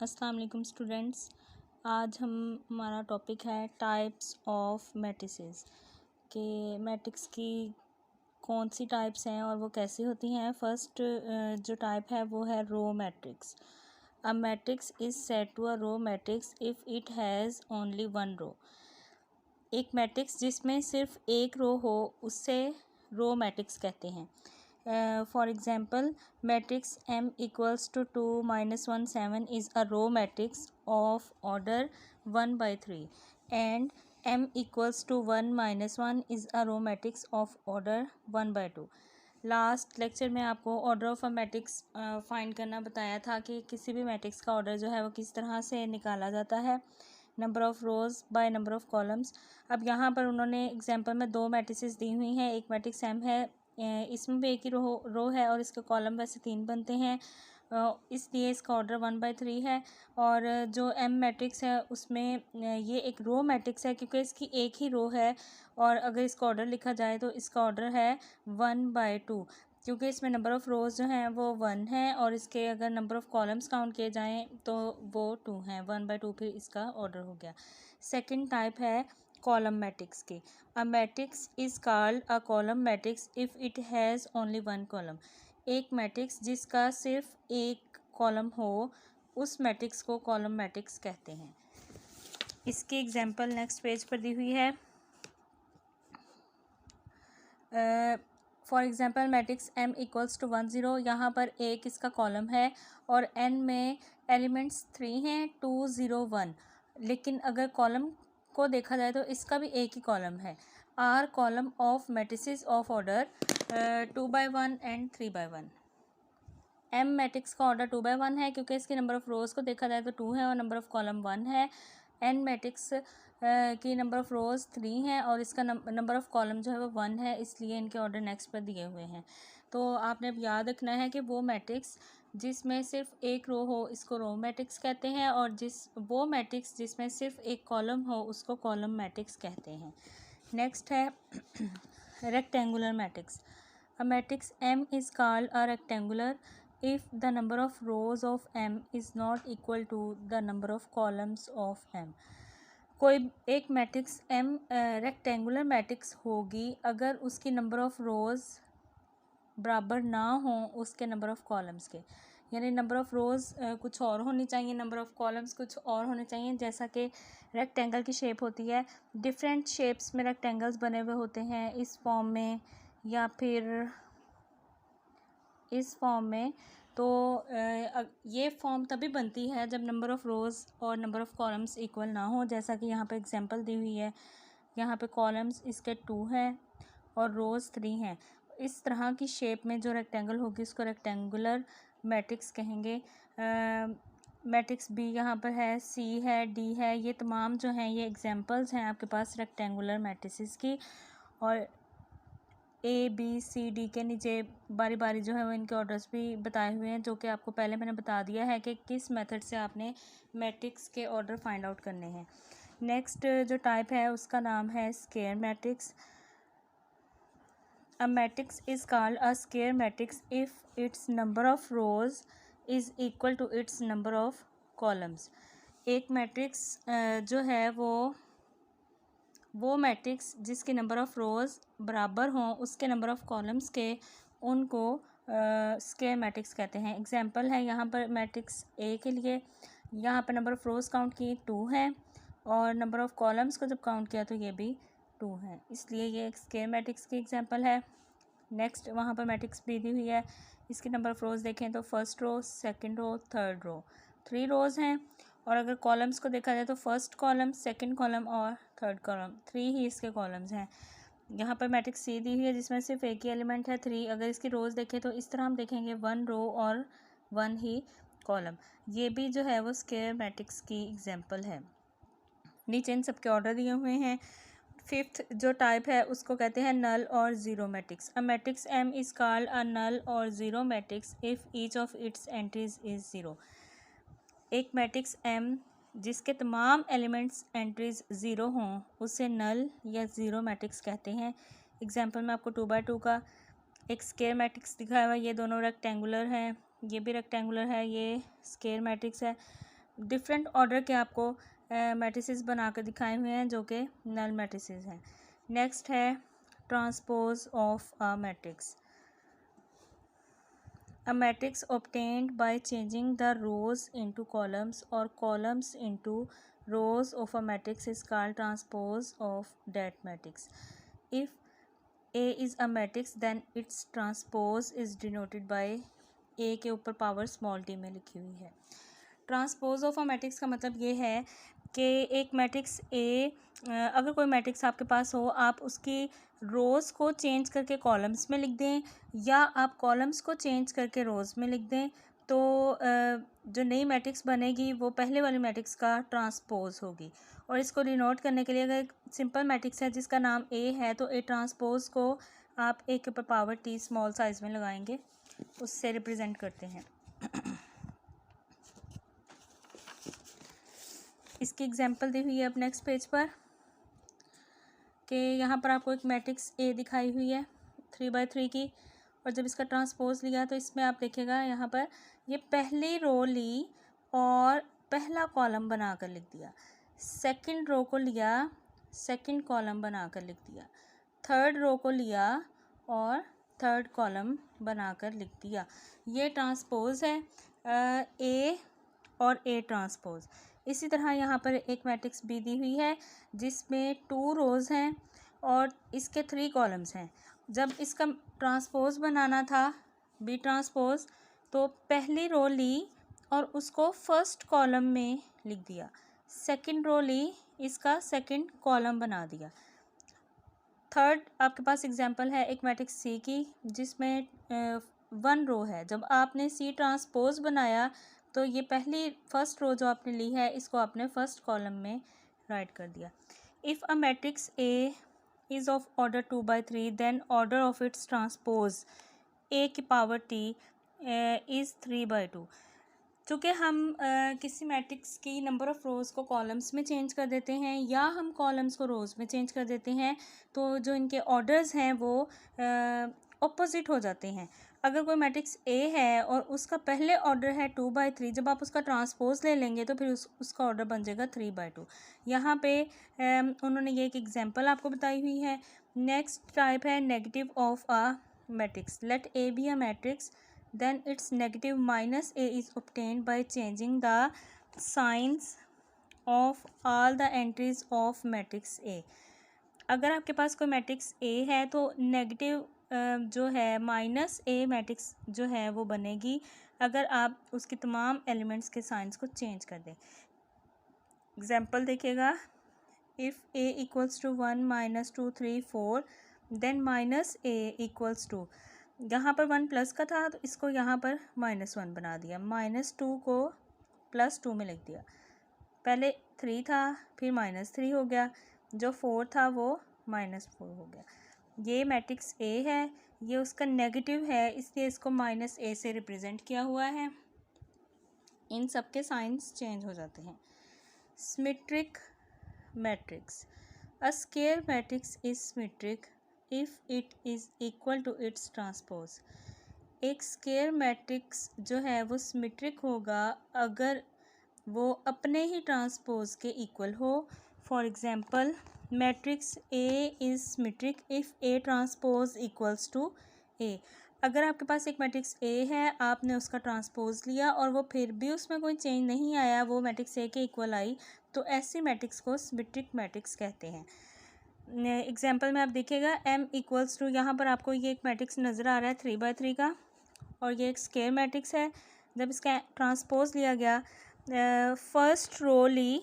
अस्सलाम वालेकुम स्टूडेंट्स। आज हमारा टॉपिक है टाइप्स ऑफ मैट्रिसेस कि मैट्रिक्स की कौन सी टाइप्स हैं और वो कैसी होती हैं। फर्स्ट जो टाइप है वो है row matrix. A matrix is set to a row matrix if it has only one row. एक मैट्रिक्स जिसमें सिर्फ एक रो हो उससे रो मैट्रिक्स कहते हैं। For example, matrix M equals to 2 minus 1 7 is a row matrix of order 1 by 3 and M equals to 1 minus 1 is a row matrix of order 1 by 2। Last lecture में आपको order of a matrix find करना बताया था कि किसी भी matrix का order जो है वो किस तरह से निकाला जाता है, number of rows by number of columns. अब यहाँ पर उन्होंने एग्जांपल में दो मैट्रिसेस दी हुई हैं। एक मैट्रिक्स एम है, इसमें भी एक ही रो है और इसके कॉलम वैसे 3 बनते हैं, इसलिए इसका ऑर्डर 1 by 3 है। और जो एम मैट्रिक्स है उसमें ये एक रो मैट्रिक्स है क्योंकि इसकी एक ही रो है और अगर इसका ऑर्डर लिखा जाए तो इसका ऑर्डर है 1 by 2 क्योंकि इसमें नंबर ऑफ़ रोज़ जो हैं वो 1 है और इसके अगर नंबर ऑफ़ कॉलम्स काउंट किए जाएँ तो वो 2 हैं। 1 by 2 फिर इसका ऑर्डर हो गया। सेकंड टाइप है कॉलम मैट्रिक्स की। अ matrix is called a column matrix if it has only one column. एक मैट्रिक्स जिसका सिर्फ एक कॉलम हो उस मैट्रिक्स को कॉलम मैट्रिक्स कहते हैं। इसकी एग्जांपल नेक्स्ट पेज पर दी हुई है। For example matrix M equals to 1 0। यहाँ पर एक इसका कॉलम है और N में एलिमेंट्स 3 हैं 2 0 1, लेकिन अगर कॉलम को देखा जाए तो इसका भी एक ही कॉलम है। Are column of matrices of order 2 by 1 and 3 by 1। M matrix का ऑर्डर 2 by 1 है क्योंकि इसकी नंबर ऑफ़ रोज़ को देखा जाए तो 2 है और नंबर ऑफ़ कॉलम 1 है। एन मैट्रिक्स की नंबर ऑफ़ रोज़ 3 है और इसका नंबर ऑफ़ कॉलम जो है वो 1 है, इसलिए इनके ऑर्डर नेक्स्ट पर दिए हुए हैं। तो आपने अब याद रखना है कि वो मैट्रिक्स जिसमें सिर्फ एक रो हो इसको रो मैट्रिक्स कहते हैं और वो मैट्रिक्स जिसमें सिर्फ एक कॉलम हो उसको कॉलम मैट्रिक्स कहते हैं। नेक्स्ट है rectangular matrix. A matrix M is called a rectangular if the number of rows of M is not equal to the number of columns of M। कोई एक मैट्रिक्स M रेक्टेंगुलर मैट्रिक्स होगी अगर उसकी number of रोज़ बराबर ना हो उसके number of columns के, यानी नंबर ऑफ़ रोज़ कुछ और होनी चाहिए, नंबर ऑफ़ कॉलम्स कुछ और होने चाहिए। जैसा कि रेक्टेंगल की शेप होती है, डिफरेंट शेप्स में रेक्टेंगल्स बने हुए होते हैं इस फॉर्म में या फिर इस फॉर्म में। तो ये फॉर्म तभी बनती है जब नंबर ऑफ़ रोज़ और नंबर ऑफ़ कॉलम्स इक्वल ना हो, जैसा कि यहाँ पे एग्जांपल दी हुई है। यहाँ पे कॉलम्स इसके 2 हैं और रोज़ 3 हैं। इस तरह की शेप में जो रेक्टेंगल होगी उसको रेक्टेंगुलर मैट्रिक्स कहेंगे। मैट्रिक्स बी यहाँ पर है, सी है, डी है, ये तमाम जो हैं ये एग्जांपल्स हैं आपके पास रेक्टेंगुलर मैट्रिसेस की। और ए बी सी डी के नीचे बारी बारी जो है वो इनके ऑर्डर्स भी बताए हुए हैं, जो कि आपको पहले मैंने बता दिया है कि किस मेथड से आपने मैट्रिक्स के ऑर्डर फाइंड आउट करने हैं। नेक्स्ट जो टाइप है उसका नाम है square matrix. A matrix is called a square matrix if its number of rows is equal to its number of columns. एक मैट्रिक्स जो है वो मैट्रिक्स जिसके नंबर ऑफ़ रोज़ बराबर हों उसके नंबर ऑफ़ कॉलम्स के, उनको स्क्वायर मैट्रिक्स कहते हैं। एग्जांपल है यहाँ पर मैट्रिक्स ए के लिए, यहाँ पर नंबर ऑफ़ रोज़ काउंट की 2 है और नंबर ऑफ़ कॉलम्स को जब काउंट किया तो ये भी 2 है, इसलिए ये एक स्क्वायर मैट्रिक्स की एग्जांपल है। नेक्स्ट वहाँ पर मैट्रिक्स भी दी हुई है, इसकी नंबर ऑफ़ रोज़ देखें तो first row, second row, third row, 3 rows हैं। और अगर कॉलम्स को देखा जाए तो फर्स्ट कॉलम, सेकंड कॉलम और थर्ड कॉलम, 3 ही इसके कॉलम्स हैं। यहाँ पर मैट्रिक्स सी दी हुई है जिसमें सिर्फ एक ही एलिमेंट है 3। अगर इसकी रोज़ देखें तो इस तरह हम देखेंगे 1 रो और 1 ही कॉलम। ये भी जो है वो स्क्वायर मैट्रिक्स की एग्जांपल है। नीचे इन सबके ऑर्डर दिए हुए हैं। फिफ्थ जो टाइप है उसको कहते हैं नल और zero matrix. A matrix M is called a null और zero matrix if each of its entries is zero. एक मैट्रिक्स M जिसके तमाम एलिमेंट्स एंट्रीज ज़ीरो हों उसे नल या ज़ीरो मैट्रिक्स कहते हैं। एग्जांपल में आपको 2 by 2 का एक स्क्वायर मैट्रिक्स दिखाया हुआ है, ये दोनों रेक्टेंगुलर हैं, ये भी रेक्टेंगुलर है, ये स्क्वायर मैट्रिक्स है। डिफरेंट ऑर्डर के आपको मैट्रिसेस बना कर दिखाए हुए हैं जो कि नल मैट्रिसेस हैं। नेक्स्ट है transpose of a matrix. A matrix obtained by changing the rows into columns or columns into rows of a matrix is called transpose of that matrix. If A is a matrix then its transpose is denoted by A के ऊपर power small t में लिखी हुई है। Transpose of a matrix का मतलब ये है कि एक मैट्रिक्स ए, अगर कोई मैट्रिक्स आपके पास हो, आप उसकी रोज़ को चेंज करके कॉलम्स में लिख दें या आप कॉलम्स को चेंज करके रोज़ में लिख दें, तो जो नई मैट्रिक्स बनेगी वो पहले वाली मैट्रिक्स का ट्रांसपोज होगी। और इसको डिनोट करने के लिए अगर एक सिंपल मैट्रिक्स है जिसका नाम ए है, तो ए ट्रांसपोज को आप ए के ऊपर पावर टी स्मॉल साइज़ में लगाएंगे, उससे रिप्रेजेंट करते हैं। इसकी एग्जांपल दी हुई है अब नेक्स्ट पेज पर कि यहाँ पर आपको एक मैट्रिक्स ए दिखाई हुई है 3x3 की, और जब इसका ट्रांसपोज लिया तो इसमें आप देखिएगा यहाँ पर ये पहली रो ली और पहला कॉलम बनाकर लिख दिया, सेकंड रो को लिया, सेकंड कॉलम बनाकर लिख दिया, थर्ड रो को लिया और थर्ड कॉलम बनाकर लिख दिया। ये ट्रांसपोज है ए और ए ट्रांसपोज। इसी तरह यहाँ पर एक मैट्रिक्स बी दी हुई है जिसमें 2 रोज़ हैं और इसके 3 कॉलम्स हैं। जब इसका ट्रांसपोज बनाना था बी ट्रांसपोज, तो पहली रो ली और उसको फर्स्ट कॉलम में लिख दिया, सेकंड रो ली, इसका सेकंड कॉलम बना दिया। थर्ड आपके पास एग्जांपल है एक मैट्रिक्स सी की जिसमें 1 रो है। जब आपने सी ट्रांसपोज बनाया तो ये पहली फर्स्ट रो जो आपने ली है इसको आपने फर्स्ट कॉलम में राइट कर दिया। If a matrix A is of order 2x3 then order of its transpose A की पावर टी इज़ 3/2। चूँकि हम किसी मैट्रिक्स की नंबर ऑफ़ रोज़ को कॉलम्स में चेंज कर देते हैं या हम कॉलम्स को रोज़ में चेंज कर देते हैं, तो जो इनके ऑर्डर्स हैं वो ऑपोजिट हो जाते हैं। अगर कोई मैट्रिक्स ए है और उसका पहले ऑर्डर है 2/3, जब आप उसका ट्रांसपोज ले लेंगे तो फिर उसका ऑर्डर बन जाएगा 3/2। यहाँ पे उन्होंने ये एक एग्जांपल आपको बताई हुई है। नेक्स्ट टाइप है negative of a matrix. Let A be a matrix then its negative minus a is obtained by changing the signs of all the entries of matrix A। अगर आपके पास कोई मैट्रिक्स ए है तो negative जो है minus ए matrix जो है वो बनेगी अगर आप उसकी तमाम एलिमेंट्स के साइंस को चेंज कर दें। एग्जांपल देखिएगा, if A equals to 1 - 2 3 4 then minus A equals to, यहाँ पर 1 प्लस का था तो इसको यहाँ पर -1 बना दिया, -2 को +2 में लिख दिया। पहले 3 था फिर -3 हो गया, जो 4 था वो -4 हो गया। ये मैट्रिक्स ए है, ये उसका नेगेटिव है इसलिए इसको -a से रिप्रेजेंट किया हुआ है। इन सब के साइंस चेंज हो जाते हैं। Symmetric matrix. A square matrix is symmetric if it is equal to its transpose. एक स्क्वायर मैट्रिक्स जो है वो सिमेट्रिक होगा अगर वो अपने ही ट्रांसपोज के इक्वल हो। For example, matrix A is symmetric if A transpose equals to A. अगर आपके पास एक मैट्रिक्स ए है, आपने उसका ट्रांसपोज लिया और वो फिर भी उसमें कोई चेंज नहीं आया, वो मैट्रिक्स ए के इक्वल आई, तो ऐसी मैट्रिक्स को सिमेट्रिक मैट्रिक्स कहते हैं। एग्जांपल में आप देखिएगा m इक्वल्स टू, यहाँ पर आपको ये एक मैट्रिक्स नज़र आ रहा है 3x3 का और ये एक स्क्वायर मैट्रिक्स है। जब इसका ट्रांसपोज लिया गया, फर्स्ट रो ली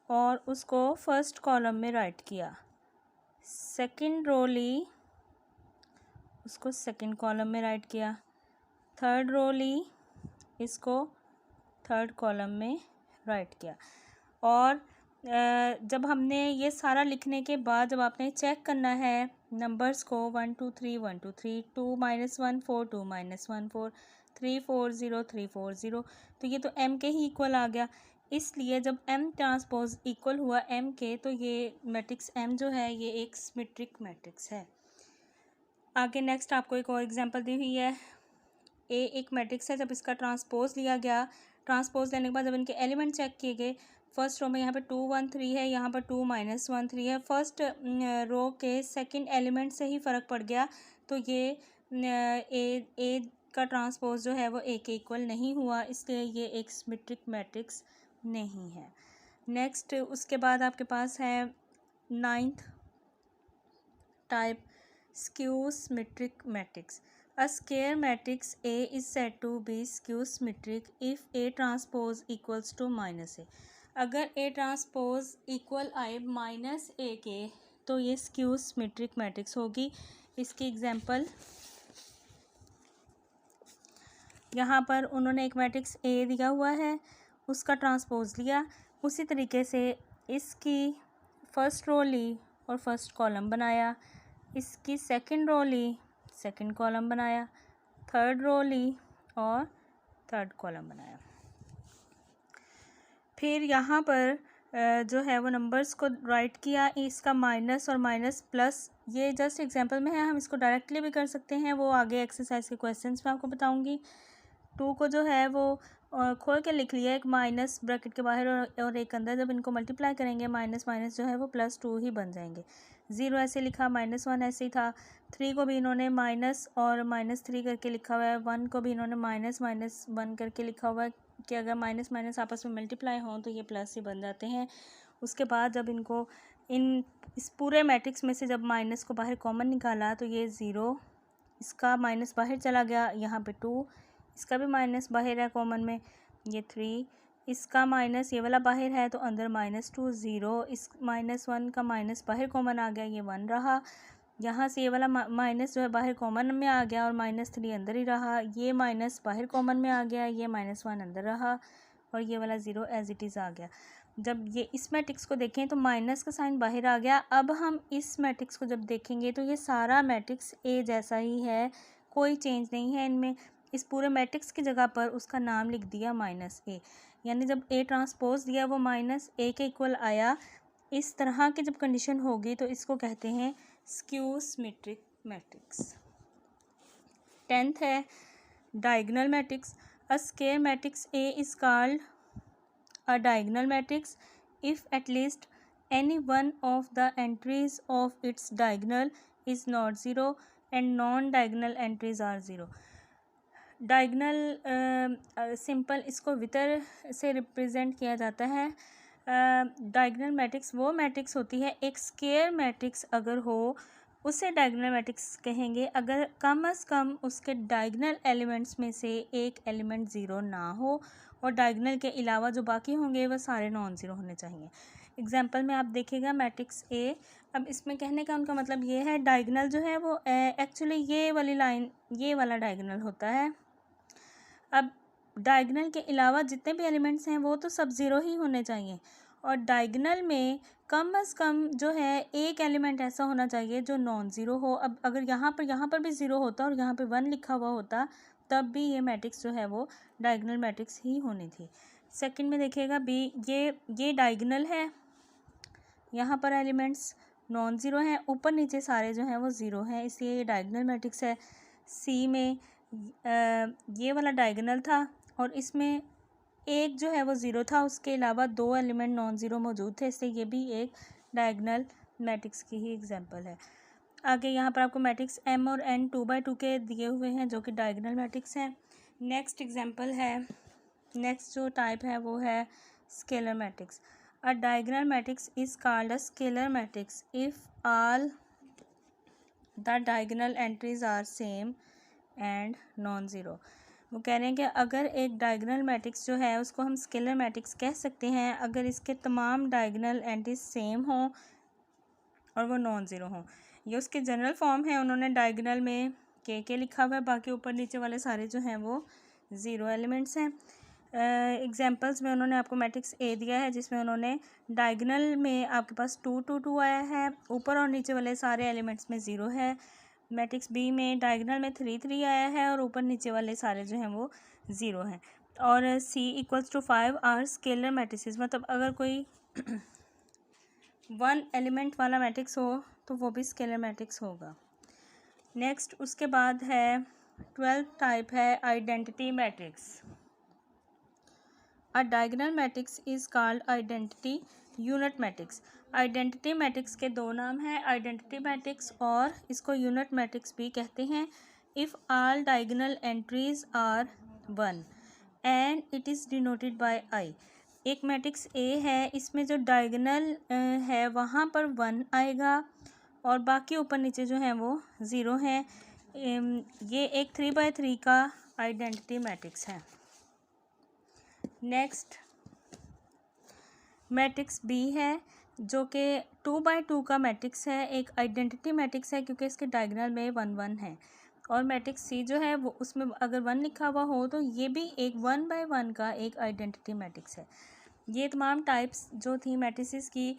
और उसको फर्स्ट कॉलम में राइट किया, सेकंड रो ली उसको सेकंड कॉलम में राइट किया, थर्ड रो ली इसको थर्ड कॉलम में राइट किया। और जब हमने ये सारा लिखने के बाद जब आपने चेक करना है नंबर्स को 1 2 3 1 2 3 2 - 1 4 2 - 1 4 3 4 0 3 4 0, तो ये तो m के ही इक्वल आ गया। इसलिए जब m ट्रांसपोज इक्वल हुआ m के, तो ये मैट्रिक्स m जो है ये एक सिमेट्रिक मैट्रिक्स है। आगे नेक्स्ट आपको एक और एग्जांपल दी हुई है। ए एक मैट्रिक्स है, जब इसका ट्रांसपोज लिया गया ट्रांसपोज लेने के बाद जब इनके एलिमेंट चेक किए गए, फर्स्ट रो में यहाँ पे 2 1 3 है, यहाँ पर 2 -1 3 है। फर्स्ट रो के सेकंड एलिमेंट से ही फ़र्क पड़ गया, तो ये ए का ट्रांसपोज जो है वो ए के इक्वल नहीं हुआ, इसलिए ये एक सिमेट्रिक मैट्रिक्स नहीं है। नेक्स्ट उसके बाद आपके पास है 9th type, skew symmetric matrix. A square matrix A is said to be skew symmetric if A transpose equals to -A. अगर A ट्रांसपोज इक्वल आए -A के तो ये स्क्यू सिमेट्रिक मैट्रिक्स होगी। इसकी एग्जांपल यहाँ पर उन्होंने एक मैट्रिक्स A दिया हुआ है, उसका ट्रांसपोज लिया, उसी तरीके से इसकी फर्स्ट रो ली और फर्स्ट कॉलम बनाया, इसकी सेकंड रो ली, सेकंड कॉलम बनाया, थर्ड रो ली और थर्ड कॉलम बनाया। फिर यहाँ पर जो है वो नंबर्स को राइट किया, इसका माइनस और माइनस प्लस, ये जस्ट एग्जांपल में है, हम इसको डायरेक्टली भी कर सकते हैं, वो आगे एक्सरसाइज के क्वेश्चंस में आपको बताऊंगी। 2 को जो है वो खोल के लिख लिया, एक माइनस ब्रैकेट के बाहर और एक अंदर, जब इनको मल्टीप्लाई करेंगे माइनस माइनस जो है वो +2 ही बन जाएंगे। 0 ऐसे लिखा, -1 ऐसे ही था। 3 को भी इन्होंने माइनस और -3 करके लिखा हुआ है। 1 को भी इन्होंने -1 करके लिखा हुआ है कि अगर माइनस माइनस आपस में मल्टीप्लाई हों तो ये प्लस ही बन जाते हैं। उसके बाद जब इनको इस पूरे मैट्रिक्स में से जब माइनस को बाहर कॉमन निकाला तो ये 0, इसका माइनस बाहर चला गया, यहाँ पे 2, इसका भी माइनस बाहर है कॉमन में, ये 3, इसका माइनस ये वाला बाहर है तो अंदर -2 0, इस -1 का माइनस बाहर कॉमन आ गया, ये 1 रहा। यहाँ से ये वाला माइनस जो है बाहर कॉमन में आ गया और -3 अंदर ही रहा, ये माइनस बाहर कॉमन में आ गया, ये -1 अंदर रहा और ये वाला 0 एज इट इज़ आ गया। जब ये इस मैट्रिक्स को देखें तो माइनस का साइन बाहर आ गया। अब हम इस मैट्रिक्स को जब देखेंगे तो ये सारा मैट्रिक्स ए जैसा ही है, कोई चेंज नहीं है इनमें। इस पूरे मैट्रिक्स की जगह पर उसका नाम लिख दिया -A, यानी जब A ट्रांसपोज दिया वो -A के इक्वल आया। इस तरह की जब कंडीशन होगी तो इसको कहते हैं स्क्यू सिमेट्रिक मैट्रिक्स। 10th है diagonal matrix. A square matrix A is called a diagonal matrix if at least any one of the entries of its diagonal is not 0 and non-diagonal entries are 0. Diagonal simple इसको वितर से represent किया जाता है। Diagonal matrix वो matrix होती है, एक square matrix अगर हो उसे डायगोनल मैट्रिक्स कहेंगे अगर कम अज़ कम उसके डायगोनल एलिमेंट्स में से एक एलिमेंट 0 ना हो और डायगोनल के अलावा जो बाकी होंगे वह सारे नॉन ज़ीरो होने चाहिए। एग्जांपल में आप देखिएगा मैट्रिक्स ए। अब इसमें कहने का उनका मतलब ये है डायगोनल जो है वो एक्चुअली ये वाली लाइन, ये वाला डायगोनल होता है। अब डायगोनल के अलावा जितने भी एलिमेंट्स हैं वो तो सब 0 ही होने चाहिए और डायगोनल में कम अज़ कम जो है एक एलिमेंट ऐसा होना चाहिए जो नॉन ज़ीरो हो। अब अगर यहाँ पर भी 0 होता और यहाँ पे 1 लिखा हुआ होता तब भी ये मैट्रिक्स जो है वो डायगोनल मैट्रिक्स ही होनी थी। सेकंड में देखिएगा बी, ये डायगोनल है, यहाँ पर एलिमेंट्स नॉन ज़ीरो हैं, ऊपर नीचे सारे जो हैं वो 0 हैं, इसलिए ये डायगोनल मैट्रिक्स है। सी में ये वाला डायगोनल था और इसमें एक जो है वो 0 था, उसके अलावा 2 एलिमेंट नॉन ज़ीरो मौजूद थे, इसलिए ये भी एक डायगोनल मैट्रिक्स की ही एग्जांपल है। आगे यहाँ पर आपको मैट्रिक्स M और N 2x2 के दिए हुए हैं जो कि डायगोनल मैट्रिक्स हैं। नेक्स्ट एग्जांपल है, नेक्स्ट जो टाइप है वो है scalar matrix. A diagonal matrix is called a scalar matrix if all the diagonal entries are same and non zero. वो कह रहे हैं कि अगर एक डायगोनल मैट्रिक्स जो है उसको हम स्केलर मैट्रिक्स कह सकते हैं अगर इसके तमाम डायगोनल एंट्रीज सेम हों और वो नॉन ज़ीरो हों। ये उसके जनरल फॉर्म है, उन्होंने डायगोनल में के लिखा हुआ है, बाकी ऊपर नीचे वाले सारे जो हैं वो 0 एलिमेंट्स हैं। एग्जांपल्स में उन्होंने आपको मैट्रिक्स ए दिया है जिसमें उन्होंने डायगोनल में आपके पास 2 2 2 आया है, ऊपर और नीचे वाले सारे एलिमेंट्स में 0 है। मैट्रिक्स बी में डायगोनल में 3 3 आया है और ऊपर नीचे वाले सारे जो हैं वो 0 हैं। और C equals to 5 are scalar matrices, मतलब अगर कोई 1 एलिमेंट वाला मैट्रिक्स हो तो वो भी स्केलर मैट्रिक्स होगा। नेक्स्ट उसके बाद है 12th टाइप है identity matrix. A diagonal matrix is called identity unit matrix. Identity matrix के दो नाम हैं, आइडेंटिटी मैट्रिक्स और इसको यूनिट मैट्रिक्स भी कहते हैं। If all diagonal entries are 1 and it is denoted by I. एक मैट्रिक्स ए है, इसमें जो डायगोनल है वहाँ पर 1 आएगा और बाकी ऊपर नीचे जो है वो 0 है। ये एक 3x3 का आइडेंटिटी मैट्रिक्स है। नेक्स्ट मैट्रिक्स बी है जो कि 2x2 का मैट्रिक्स है, एक आइडेंटिटी मैट्रिक्स है क्योंकि इसके डायगोनल में 1 1 है। और मैट्रिक्स सी जो है वो उसमें अगर 1 लिखा हुआ हो तो ये भी एक 1x1 का एक आइडेंटिटी मैट्रिक्स है। ये तमाम टाइप्स जो थी मैट्रिसेस की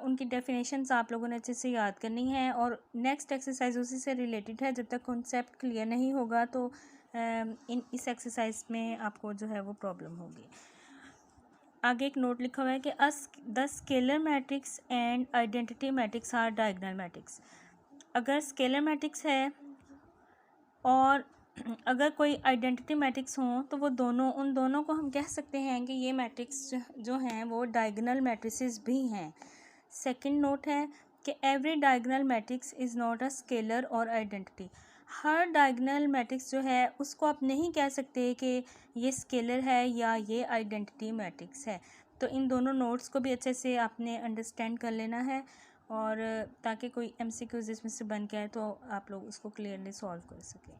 उनकी डेफिनेशंस आप लोगों ने अच्छे से याद करनी है और नेक्स्ट एक्सरसाइज उसी से रिलेटेड है। जब तक कॉन्सेप्ट क्लियर नहीं होगा तो इस एक्सरसाइज में आपको जो है वो प्रॉब्लम होगी। आगे एक नोट लिखा हुआ है कि the scalar matrix and identity matrix are diagonal matrix. अगर स्केलर मैट्रिक्स है और अगर कोई आइडेंटिटी मैट्रिक्स हो तो वो उन दोनों को हम कह सकते हैं कि ये मैट्रिक्स जो हैं वो डायगोनल मैट्रिसेस भी हैं। सेकंड नोट है कि every diagonal matrix is not a scalar और आइडेंटिटी। हर डायगोनल मैट्रिक्स जो है उसको आप नहीं कह सकते कि ये स्केलर है या ये आइडेंटिटी मैट्रिक्स है। तो इन दोनों नोट्स को भी अच्छे से आपने अंडरस्टैंड कर लेना है और ताकि कोई MCQs इसमें से बन के आए तो आप लोग उसको क्लियरली सॉल्व कर सकें।